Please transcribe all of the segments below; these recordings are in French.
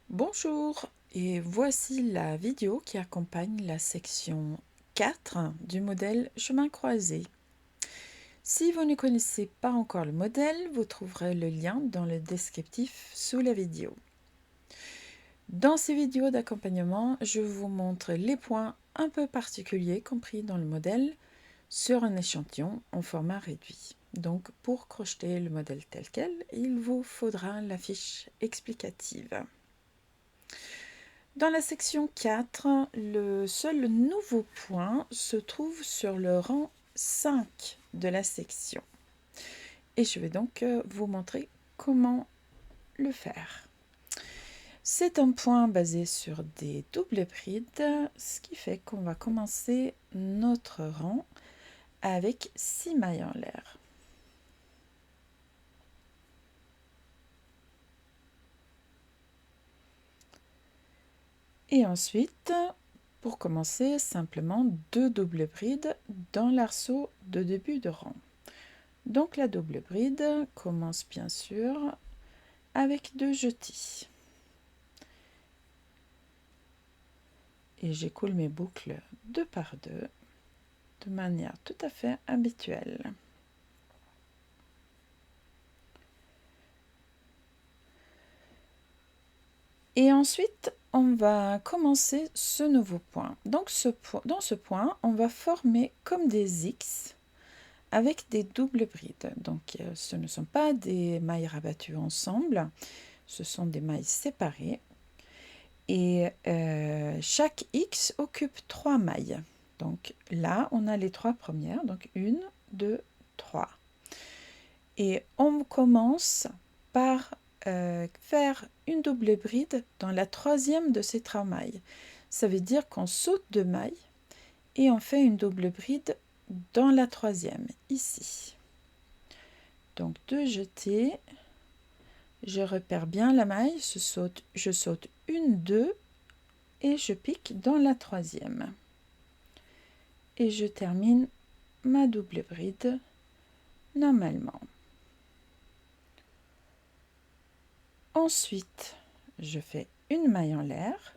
Bonjour, et voici la vidéo qui accompagne la section 4 du modèle chemin croisé. Si vous ne connaissez pas encore le modèle, vous trouverez le lien dans le descriptif sous la vidéo. Dans ces vidéos d'accompagnement, je vous montre les points un peu particuliers compris dans le modèle sur un échantillon en format réduit. Donc pour crocheter le modèle tel quel, il vous faudra la fiche explicative. Dans la section 4, le seul nouveau point se trouve sur le rang 5 de la section. Et je vais donc vous montrer comment le faire. C'est un point basé sur des doubles brides, ce qui fait qu'on va commencer notre rang avec 6 mailles en l'air. Et ensuite, pour commencer, simplement 2 doubles brides dans l'arceau de début de rang. Donc la double bride commence bien sûr avec 2 jetis. Et j'écoule mes boucles 2 par 2 de manière tout à fait habituelle. Et ensuite, on va commencer ce nouveau point. Donc dans ce point, on va former comme des X avec des doubles brides. Donc ce ne sont pas des mailles rabattues ensemble, ce sont des mailles séparées. Et chaque X occupe 3 mailles. Donc là, on a les 3 premières, donc 1, 2, 3. Et on commence par faire une double bride dans la troisième de ces 3 mailles. Ça veut dire qu'on saute 2 mailles et on fait une double bride dans la troisième, ici. Donc 2 jetés, je repère bien la maille, je saute 1, 2 et je pique dans la troisième. Et je termine ma double bride normalement. Ensuite, je fais une maille en l'air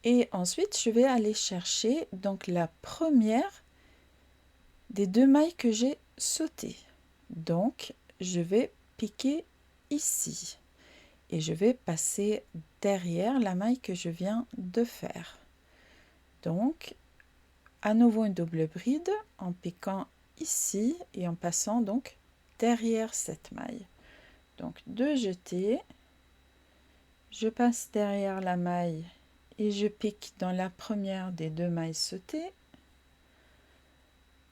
et ensuite je vais aller chercher donc la première des 2 mailles que j'ai sautées. Donc je vais piquer ici et je vais passer derrière la maille que je viens de faire. Donc à nouveau une double bride en piquant ici et en passant donc derrière cette maille. Donc 2 jetés, je passe derrière la maille et je pique dans la première des 2 mailles sautées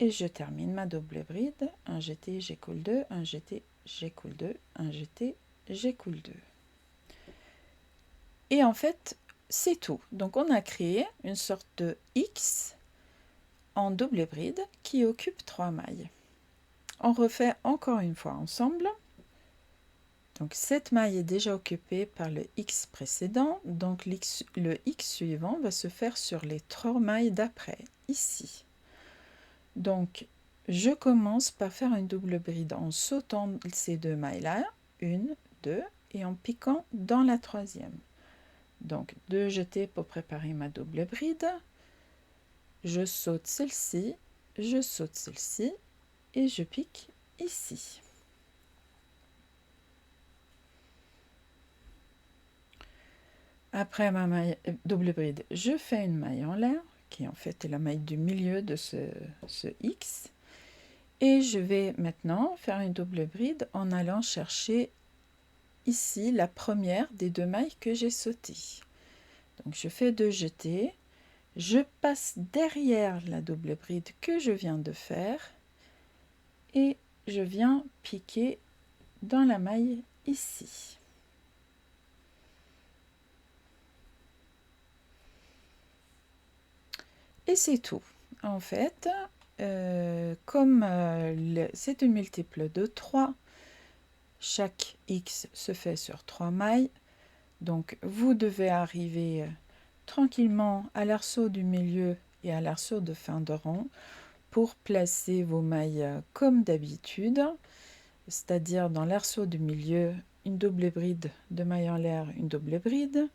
et je termine ma double bride. Un jeté, j'écoule 2, un jeté, j'écoule 2, un jeté, j'écoule 2. Et en fait, c'est tout. Donc on a créé une sorte de X en double bride qui occupe 3 mailles. On refait encore une fois ensemble. Donc cette maille est déjà occupée par le X précédent, donc le X suivant va se faire sur les 3 mailles d'après, ici. Donc je commence par faire une double bride en sautant ces 2 mailles-là, 1, 2, et en piquant dans la troisième. Donc 2 jetés pour préparer ma double bride, je saute celle-ci, je saute celle-ci, et je pique ici. Après ma maille, double bride, je fais une maille en l'air, qui en fait est la maille du milieu de ce X. Et je vais maintenant faire une double bride en allant chercher ici la première des 2 mailles que j'ai sautées. Donc je fais 2 jetés, je passe derrière la double bride que je viens de faire et je viens piquer dans la maille ici. Et c'est tout. En fait, comme c'est une multiple de 3, chaque X se fait sur 3 mailles. Donc vous devez arriver tranquillement à l'arceau du milieu et à l'arceau de fin de rang pour placer vos mailles comme d'habitude, c'est-à-dire dans l'arceau du milieu une double bride de maille en l'air, une double bride,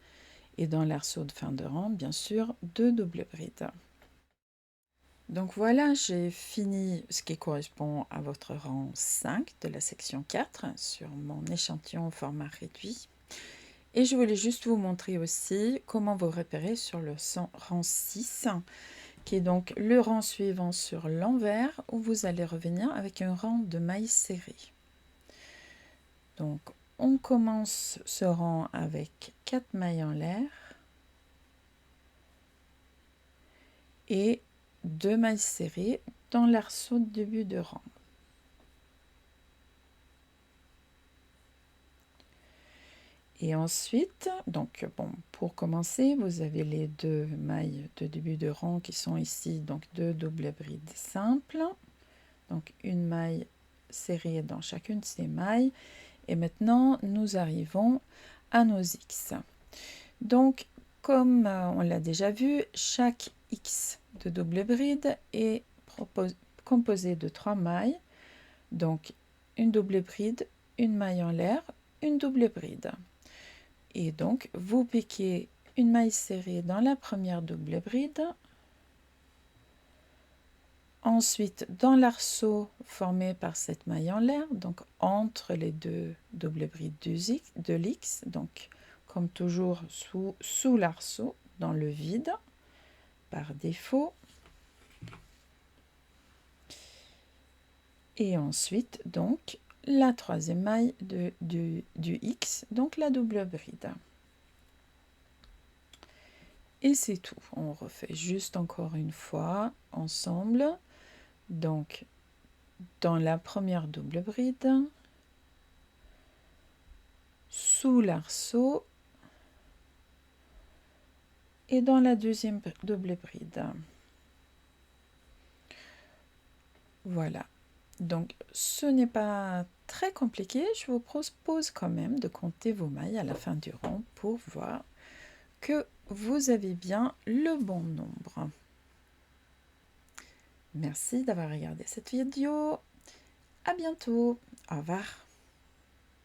et dans l'arceau de fin de rang, bien sûr, 2 doubles brides. Donc voilà, j'ai fini ce qui correspond à votre rang 5 de la section 4 sur mon échantillon au format réduit. Et je voulais juste vous montrer aussi comment vous repérer sur le rang 6, qui est donc le rang suivant sur l'envers, où vous allez revenir avec un rang de mailles serrées. Donc, on commence ce rang avec 4 mailles en l'air et 2 mailles serrées dans l'arceau de début de rang. Et ensuite, donc bon, pour commencer, vous avez les 2 mailles de début de rang qui sont ici, donc 2 doubles brides simples. Donc une maille serrée dans chacune de ces mailles. Et maintenant, nous arrivons à nos X. Donc, comme on l'a déjà vu, chaque X de double bride est composé de 3 mailles. Donc, une double bride, une maille en l'air, une double bride. Et donc, vous piquez une maille serrée dans la première double bride. Ensuite, dans l'arceau formé par cette maille en l'air, donc entre les 2 doubles brides de l'X, donc comme toujours sous l'arceau, dans le vide, par défaut. Et ensuite, donc, la troisième maille du X, donc la double bride. Et c'est tout. On refait juste encore une fois ensemble. Donc, dans la première double bride, sous l'arceau et dans la deuxième double bride. Voilà. Donc, ce n'est pas très compliqué. Je vous propose quand même de compter vos mailles à la fin du rang pour voir que vous avez bien le bon nombre. Merci d'avoir regardé cette vidéo. À bientôt. Au revoir.